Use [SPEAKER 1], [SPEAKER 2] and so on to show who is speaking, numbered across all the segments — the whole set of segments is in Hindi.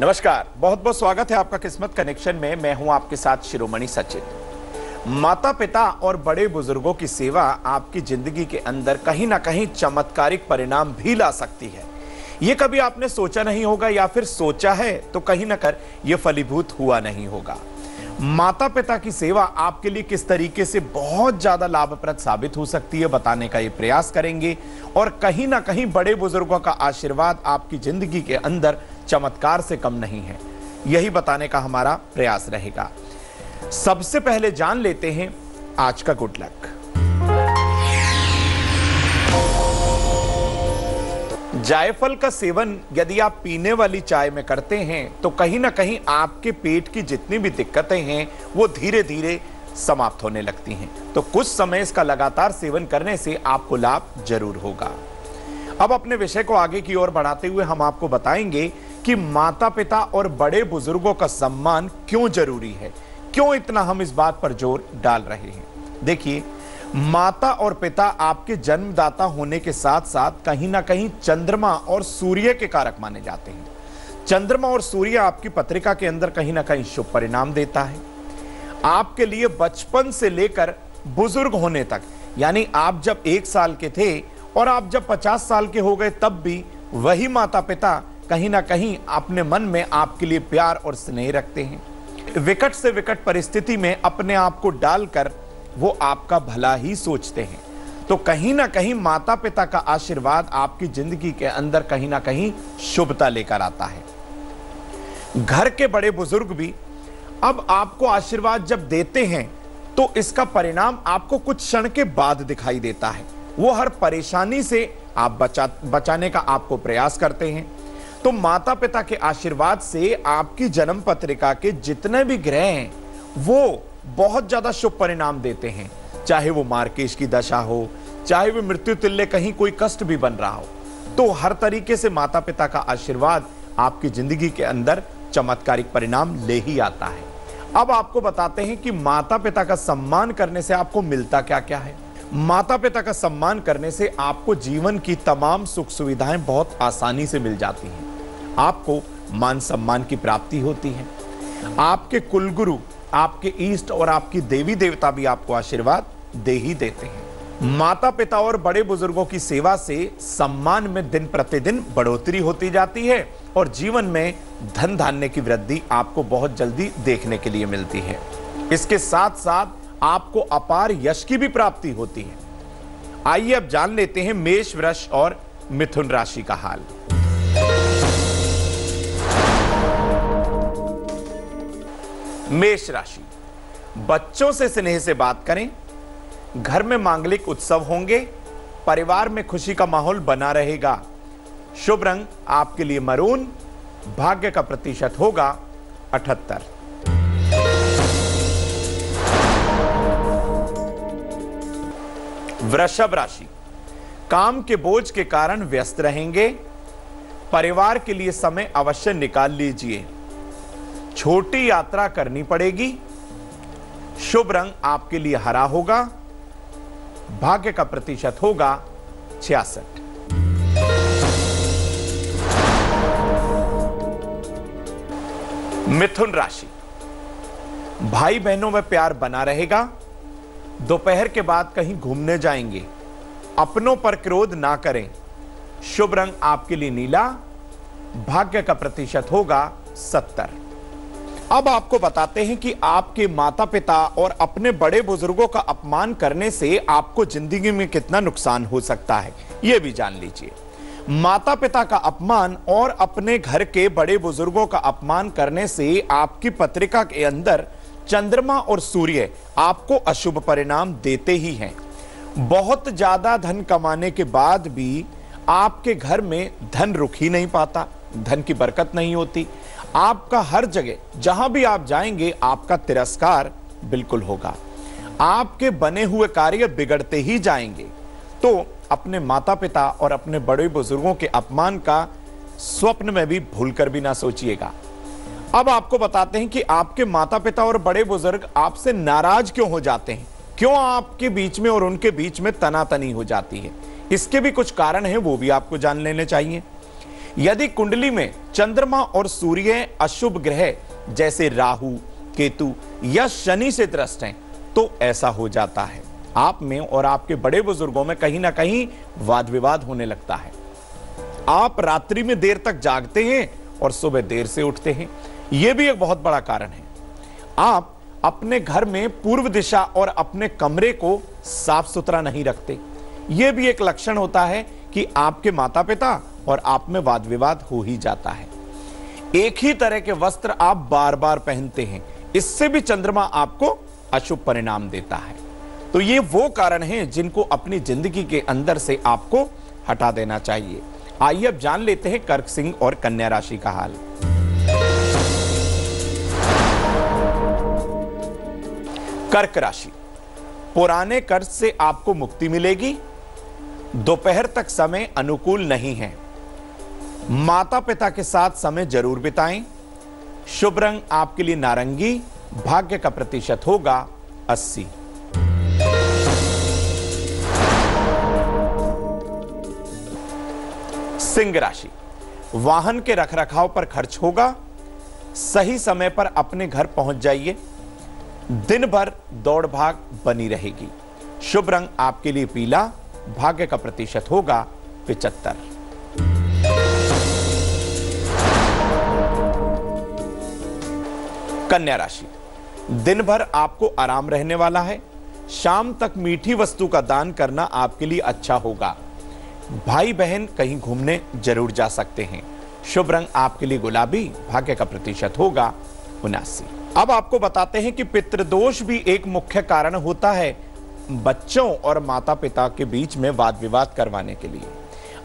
[SPEAKER 1] नमस्कार, बहुत बहुत स्वागत है आपका किस्मत कनेक्शन में। मैं हूं आपके साथ शिरोमणि सचिन। माता पिता और बड़े बुजुर्गों की सेवा आपकी जिंदगी के अंदर कहीं ना कहीं चमत्कारिक परिणाम भी ला सकती है। ये कभी आपने सोचा नहीं होगा या फिर सोचा है तो कहीं ना कर ये फलीभूत हुआ नहीं होगा। माता पिता की सेवा आपके लिए किस तरीके से बहुत ज्यादा लाभप्रद साबित हो सकती है बताने का ये प्रयास करेंगे, और कहीं ना कहीं बड़े बुजुर्गों का आशीर्वाद आपकी जिंदगी के अंदर चमत्कार से कम नहीं है, यही बताने का हमारा प्रयास रहेगा। सबसे पहले जान लेते हैं आज का गुड लक। जायफल का सेवन यदि आप पीने वाली चाय में करते हैं तो कहीं ना कहीं आपके पेट की जितनी भी दिक्कतें हैं वो धीरे धीरे समाप्त होने लगती हैं। तो कुछ समय इसका लगातार सेवन करने से आपको लाभ जरूर होगा। अब अपने विषय को आगे की ओर बढ़ाते हुए हम आपको बताएंगे कि माता पिता और बड़े बुजुर्गों का सम्मान क्यों जरूरी है, क्यों इतना हम इस बात पर जोर डाल रहे हैं। देखिए, माता और पिता आपके जन्मदाता होने के साथ साथ कहीं ना कहीं चंद्रमा और सूर्य के कारक माने जाते हैं। चंद्रमा और सूर्य आपकी पत्रिका के अंदर कहीं ना कहीं शुभ परिणाम देता है आपके लिए बचपन से लेकर बुजुर्ग होने तक। यानी आप जब 1 साल के थे और आप जब 50 साल के हो गए तब भी वही माता पिता कहीं ना कहीं अपने मन में आपके लिए प्यार और स्नेह रखते हैं। विकट से विकट परिस्थिति में अपने आप को डालकर वो आपका भला ही सोचते हैं। तो कहीं ना कहीं माता पिता का आशीर्वाद आपकी जिंदगी के अंदर कहीं ना कहीं शुभता लेकर आता है। घर के बड़े बुजुर्ग भी अब आपको आशीर्वाद जब देते हैं तो इसका परिणाम आपको कुछ क्षण के बाद दिखाई देता है। वो हर परेशानी से आप बचाने का आपको प्रयास करते हैं। तो माता पिता के आशीर्वाद से आपकी जन्म पत्रिका के जितने भी ग्रह हैं वो बहुत ज्यादा शुभ परिणाम देते हैं। चाहे वो मार्केश की दशा हो, चाहे वो मृत्यु तुल्य कहीं कोई कष्ट भी बन रहा हो, तो हर तरीके से माता पिता का आशीर्वाद आपकी जिंदगी के अंदर चमत्कारिक परिणाम ले ही आता है। अब आपको बताते हैं कि माता पिता का सम्मान करने से आपको मिलता क्या क्या है। माता पिता का सम्मान करने से आपको जीवन की तमाम सुख सुविधाएं बहुत आसानी से मिल जाती हैं। आपको मान सम्मान की प्राप्ति होती है। आपके कुलगुरु, आपके इष्ट और आपकी देवी देवता भी आपको आशीर्वाद दे ही देते हैं। माता पिता और बड़े बुजुर्गों की सेवा से सम्मान में दिन प्रतिदिन बढ़ोतरी होती जाती है और जीवन में धन धान्य की वृद्धि आपको बहुत जल्दी देखने के लिए मिलती है। इसके साथ साथ आपको अपार यश की भी प्राप्ति होती है। आइए अब जान लेते हैं मेष, वृष और मिथुन राशि का हाल। मेष राशि, बच्चों से स्नेह से बात करें। घर में मांगलिक उत्सव होंगे। परिवार में खुशी का माहौल बना रहेगा। शुभ रंग आपके लिए मरून। भाग्य का प्रतिशत होगा 78। वृषभ राशि, काम के बोझ के कारण व्यस्त रहेंगे। परिवार के लिए समय अवश्य निकाल लीजिए। छोटी यात्रा करनी पड़ेगी। शुभ रंग आपके लिए हरा होगा। भाग्य का प्रतिशत होगा 66। मिथुन राशि, भाई बहनों में प्यार बना रहेगा। दोपहर के बाद कहीं घूमने जाएंगे। अपनों पर क्रोध ना करें। शुभ रंग आपके लिए नीला। भाग्य का प्रतिशत होगा 70। अब आपको बताते हैं कि आपके माता पिता और अपने बड़े बुजुर्गों का अपमान करने से आपको जिंदगी में कितना नुकसान हो सकता है, यह भी जान लीजिए। माता पिता का अपमान और अपने घर के बड़े बुजुर्गों का अपमान करने से आपकी पत्रिका के अंदर चंद्रमा और सूर्य आपको अशुभ परिणाम देते ही हैं। बहुत ज्यादा धन कमाने के बाद भी आपके घर में धन रुक ही नहीं पाता, धन की बरकत नहीं होती। आपका हर जगह जहां भी आप जाएंगे आपका तिरस्कार बिल्कुल होगा। आपके बने हुए कार्य बिगड़ते ही जाएंगे। तो अपने माता पिता और अपने बड़े बुजुर्गों के अपमान का स्वप्न में भी भूलकर भी ना सोचिएगा। अब आपको बताते हैं कि आपके माता पिता और बड़े बुजुर्ग आपसे नाराज क्यों हो जाते हैं, क्यों आपके बीच में और उनके बीच में तनातनी हो जाती है। इसके भी कुछ कारण हैं, वो भी आपको जान लेने चाहिए। यदि कुंडली में चंद्रमा और सूर्य अशुभ ग्रह जैसे राहु, केतु या शनि से त्रस्त हैं तो ऐसा हो जाता है। आप में और आपके बड़े बुजुर्गों में कहीं ना कहीं वाद विवाद होने लगता है। आप रात्रि में देर तक जागते हैं और सुबह देर से उठते हैं, यह भी एक बहुत बड़ा कारण है। आप अपने घर में पूर्व दिशा और अपने कमरे को साफ सुथरा नहीं रखते, यह भी एक लक्षण होता है कि आपके माता पिता और आप में वाद विवाद हो ही जाता है। एक ही तरह के वस्त्र आप बार बार पहनते हैं, इससे भी चंद्रमा आपको अशुभ परिणाम देता है। तो ये वो कारण हैं जिनको अपनी जिंदगी के अंदर से आपको हटा देना चाहिए। आइए अब जान लेते हैं कर्क, सिंह और कन्या राशि का हाल। कर्क राशि, पुराने कर्ज से आपको मुक्ति मिलेगी। दोपहर तक समय अनुकूल नहीं है। माता पिता के साथ समय जरूर बिताएं। शुभ रंग आपके लिए नारंगी। भाग्य का प्रतिशत होगा 80। सिंह राशि, वाहन के रखरखाव पर खर्च होगा। सही समय पर अपने घर पहुंच जाइए। दिन भर दौड़ भाग बनी रहेगी। शुभ रंग आपके लिए पीला। भाग्य का प्रतिशत होगा 75। कन्या राशि, दिन भर आपको आराम रहने वाला है। शाम तक मीठी वस्तु का दान करना आपके लिए अच्छा होगा। भाई बहन कहीं घूमने जरूर जा सकते हैं। शुभ रंग आपके लिए गुलाबी। भाग्य का प्रतिशत होगा 79। अब आपको बताते हैं कि पितृदोष भी एक मुख्य कारण होता है बच्चों और माता पिता के बीच में वाद विवाद करवाने के लिए।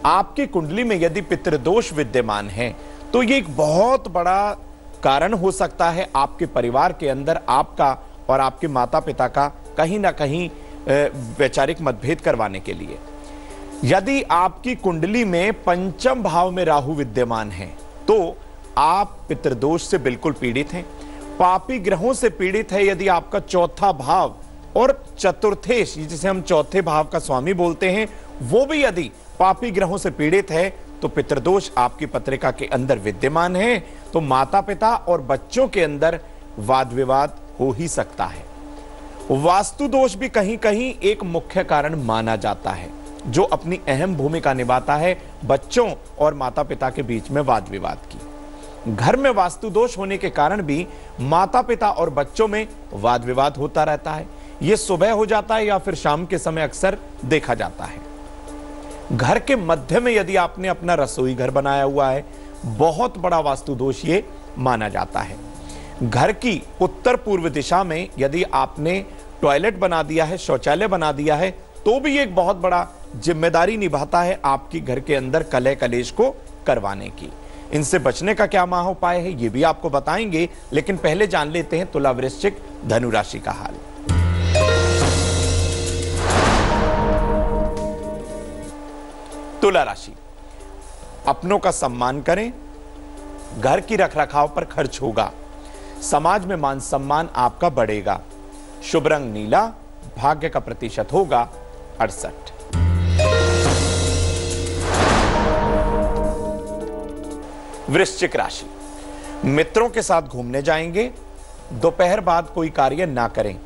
[SPEAKER 1] आपकी कुंडली में यदि पितृदोष विद्यमान है तो ये एक बहुत बड़ा कारण हो सकता है आपके परिवार के अंदर आपका और आपके माता पिता का कहीं ना कहीं वैचारिक मतभेद करवाने के लिए। यदि आपकी कुंडली में पंचम भाव में राहु विद्यमान है तो आप पितृदोष से बिल्कुल पीड़ित हैं। पापी ग्रहों से पीड़ित है यदि आपका चौथा भाव और चतुर्थेश, जिसे हम चौथे भाव का स्वामी बोलते हैं, वो भी यदि पापी ग्रहों से पीड़ित है तो पितृदोष आपकी पत्रिका के अंदर विद्यमान है। तो माता पिता और बच्चों के अंदर वाद विवाद हो ही सकता है। वास्तु दोष भी कहीं कहीं एक मुख्य कारण माना जाता है जो अपनी अहम भूमिका निभाता है बच्चों और माता पिता के बीच में वाद विवाद की। घर में वास्तु दोष होने के कारण भी माता पिता और बच्चों में वाद विवाद होता रहता है। यह सुबह हो जाता है या फिर शाम के समय अक्सर देखा जाता है। घर के मध्य में यदि आपने अपना रसोई घर बनाया हुआ है, बहुत बड़ा वास्तु दोष ये माना जाता है। घर की उत्तर पूर्व दिशा में यदि आपने टॉयलेट बना दिया है, शौचालय बना दिया है, तो भी एक बहुत बड़ा जिम्मेदारी निभाता है आपकी घर के अंदर कलह कलेश को करवाने की। इनसे बचने का क्या महा उपाय है ये भी आपको बताएंगे, लेकिन पहले जान लेते हैं तुला, वृश्चिक, धनु राशि का हाल। तुला राशि, अपनों का सम्मान करें। घर की रखरखाव पर खर्च होगा। समाज में मान सम्मान आपका बढ़ेगा। शुभ रंग नीला। भाग्य का प्रतिशत होगा 68। वृश्चिक राशि, मित्रों के साथ घूमने जाएंगे। दोपहर बाद कोई कार्य ना करें।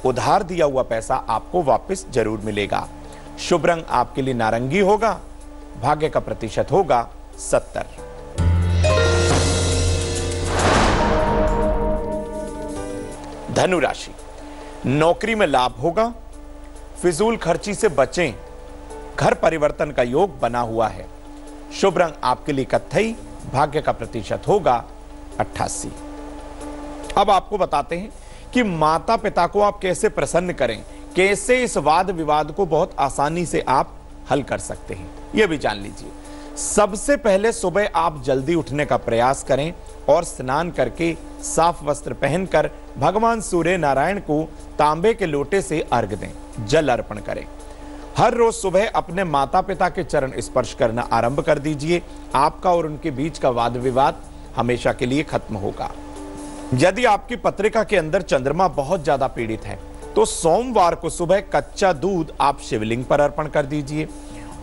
[SPEAKER 1] उधार दिया हुआ पैसा आपको वापस जरूर मिलेगा। शुभ रंग आपके लिए नारंगी होगा। भाग्य का प्रतिशत होगा 70। धनु राशि, नौकरी में लाभ होगा। फिजूल खर्ची से बचें। घर परिवर्तन का योग बना हुआ है। शुभ रंग आपके लिए कत्थई। भाग्य का प्रतिशत होगा 88। अब आपको बताते हैं कि माता पिता को आप कैसे प्रसन्न करें, कैसे इस वाद विवाद को बहुत आसानी से आप हल कर सकते हैं, यह भी जान लीजिए। सबसे पहले सुबह आप जल्दी उठने का प्रयास करें और स्नान करके साफ वस्त्र पहनकर भगवान सूर्य नारायण को तांबे के लोटे से अर्घ दें, जल अर्पण करें। हर रोज सुबह अपने माता पिता के चरण स्पर्श करना आरंभ कर दीजिए। आपका और उनके बीच का वाद विवाद हमेशा के लिए खत्म होगा। यदि आपकी पत्रिका के अंदर चंद्रमा बहुत ज्यादा पीड़ित है तो सोमवार को सुबह कच्चा दूध आप शिवलिंग पर अर्पण कर दीजिए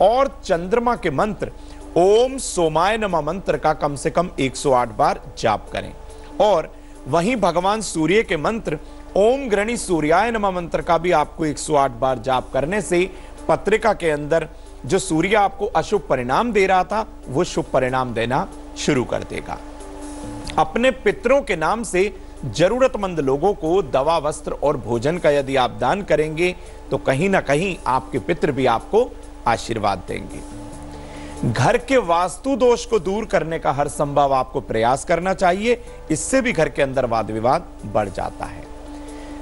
[SPEAKER 1] और चंद्रमा के मंत्र ओम सोमाय नमः मंत्र का कम से कम 108 बार जाप करें। और वहीं भगवान सूर्य के मंत्र ओम गृणी सूर्याय नमः मंत्र का भी आपको 108 बार जाप करने से पत्रिका के अंदर जो सूर्य आपको अशुभ परिणाम दे रहा था वो शुभ परिणाम देना शुरू कर देगा। अपने पितरों के नाम से जरूरतमंद लोगों को दवा, वस्त्र और भोजन का यदि आप दान करेंगे तो कहीं ना कहीं आपके पितर भी आपको आशीर्वाद देंगे। घर के वास्तु दोष को दूर करने का हर संभव आपको प्रयास करना चाहिए, इससे भी घर के अंदर वाद विवाद बढ़ जाता है।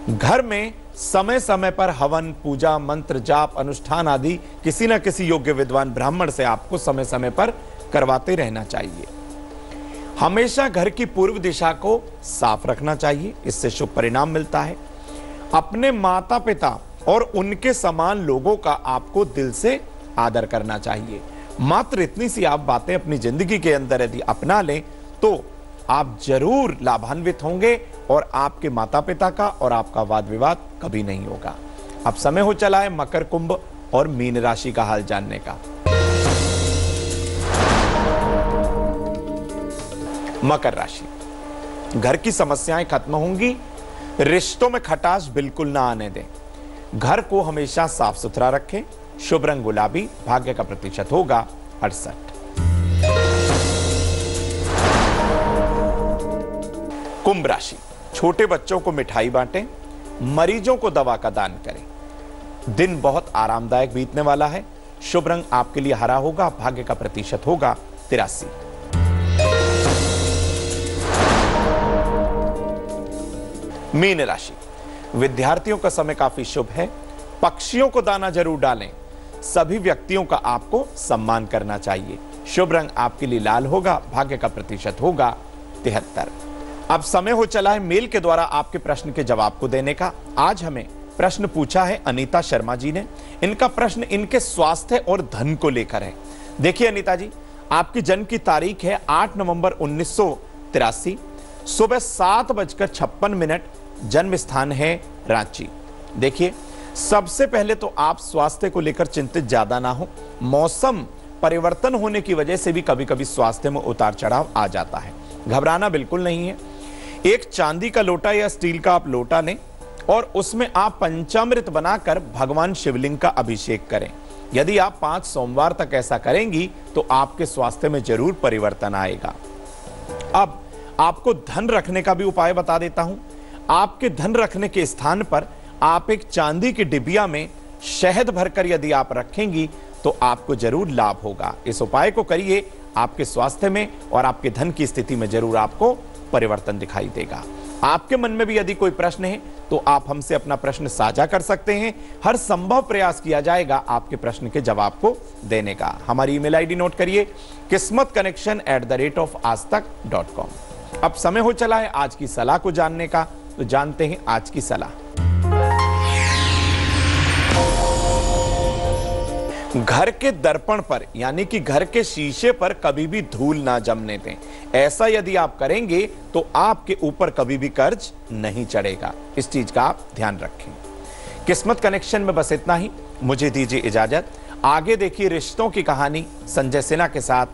[SPEAKER 1] घर में समय समय पर हवन, पूजा, मंत्र जाप, अनुष्ठान आदि किसी न किसी योग्य विद्वान ब्राह्मण से आपको समय समय पर करवाते रहना चाहिए। हमेशा घर की पूर्व दिशा को साफ रखना चाहिए, इससे शुभ परिणाम मिलता है। अपने माता पिता और उनके समान लोगों का आपको दिल से आदर करना चाहिए। मात्र इतनी सी आप बातें अपनी जिंदगी के अंदर यदि अपना लें तो आप जरूर लाभान्वित होंगे और आपके माता पिता का और आपका वाद विवाद कभी नहीं होगा। अब समय हो चला है मकर, कुंभ और मीन राशि का हाल जानने का। मकर राशि, घर की समस्याएं खत्म होंगी, रिश्तों में खटास बिल्कुल ना आने दें, घर को हमेशा साफ सुथरा रखें, शुभ रंग गुलाबी, भाग्य का प्रतिशत होगा 68। कुंभ राशि, छोटे बच्चों को मिठाई बांटें, मरीजों को दवा का दान करें। दिन बहुत आरामदायक बीतने वाला है, शुभ रंग आपके लिए हरा होगा, भाग्य का प्रतिशत होगा 83। मीन राशि, विद्यार्थियों का समय काफी शुभ है, पक्षियों को दाना जरूर डालें, सभी व्यक्तियों का आपको सम्मान करना चाहिए, शुभ रंग आपके लिए लाल होगा, भाग्य का प्रतिशत होगा 73। अब समय हो चला है मेल के द्वारा आपके प्रश्न के जवाब को देने का। आज हमें प्रश्न पूछा है अनीता शर्मा जी ने। इनका प्रश्न इनके स्वास्थ्य और धन को लेकर है। देखिए अनीता जी, आपकी जन्म की तारीख है 8 नवंबर 1983, सुबह 7:56, जन्म स्थान है रांची। देखिए, सबसे पहले तो आप स्वास्थ्य को लेकर चिंतित ज्यादा ना हो। मौसम परिवर्तन होने की वजह से भी कभी कभी स्वास्थ्य में उतार चढ़ाव आ जाता है, घबराना बिल्कुल नहीं है। एक चांदी का लोटा या स्टील का आप लोटा लें और उसमें आप पंचामृत बनाकर भगवान शिवलिंग का अभिषेक करें। यदि आप 5 सोमवार तक ऐसा करेंगी तो आपके स्वास्थ्य में जरूर परिवर्तन आएगा। अब आपको धन रखने का भी उपाय बता देता हूं। आपके धन रखने के स्थान पर आप एक चांदी की डिबिया में शहद भरकर यदि आप रखेंगी तो आपको जरूर लाभ होगा। इस उपाय को करिए, आपके स्वास्थ्य में और आपके धन की स्थिति में जरूर आपको परिवर्तन दिखाई देगा। आपके मन में भी यदि कोई प्रश्न है तो आप हमसे अपना प्रश्न साझा कर सकते हैं। हर संभव प्रयास किया जाएगा आपके प्रश्न के जवाब को देने का। हमारी ईमेल आईडी नोट करिए, kismatconnection@aajtak.com। अब समय हो चला है आज की सलाह को जानने का, तो जानते हैं आज की सलाह। घर के दर्पण पर यानी कि घर के शीशे पर कभी भी धूल ना जमने दें। ऐसा यदि आप करेंगे तो आपके ऊपर कभी भी कर्ज नहीं चढ़ेगा। इस चीज का आप ध्यान रखें। किस्मत कनेक्शन में बस इतना ही, मुझे दीजिए इजाजत। आगे देखिए रिश्तों की कहानी संजय सिन्हा के साथ।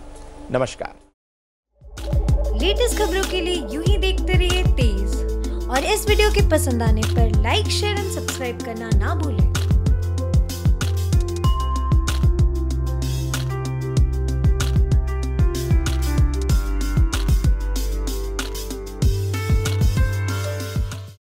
[SPEAKER 1] नमस्कार।
[SPEAKER 2] लेटेस्ट खबरों के लिए यूं ही देखते रहिए तेज, और इस वीडियो के पसंद आने पर लाइक, शेयर एंड सब्सक्राइब करना ना भूलें।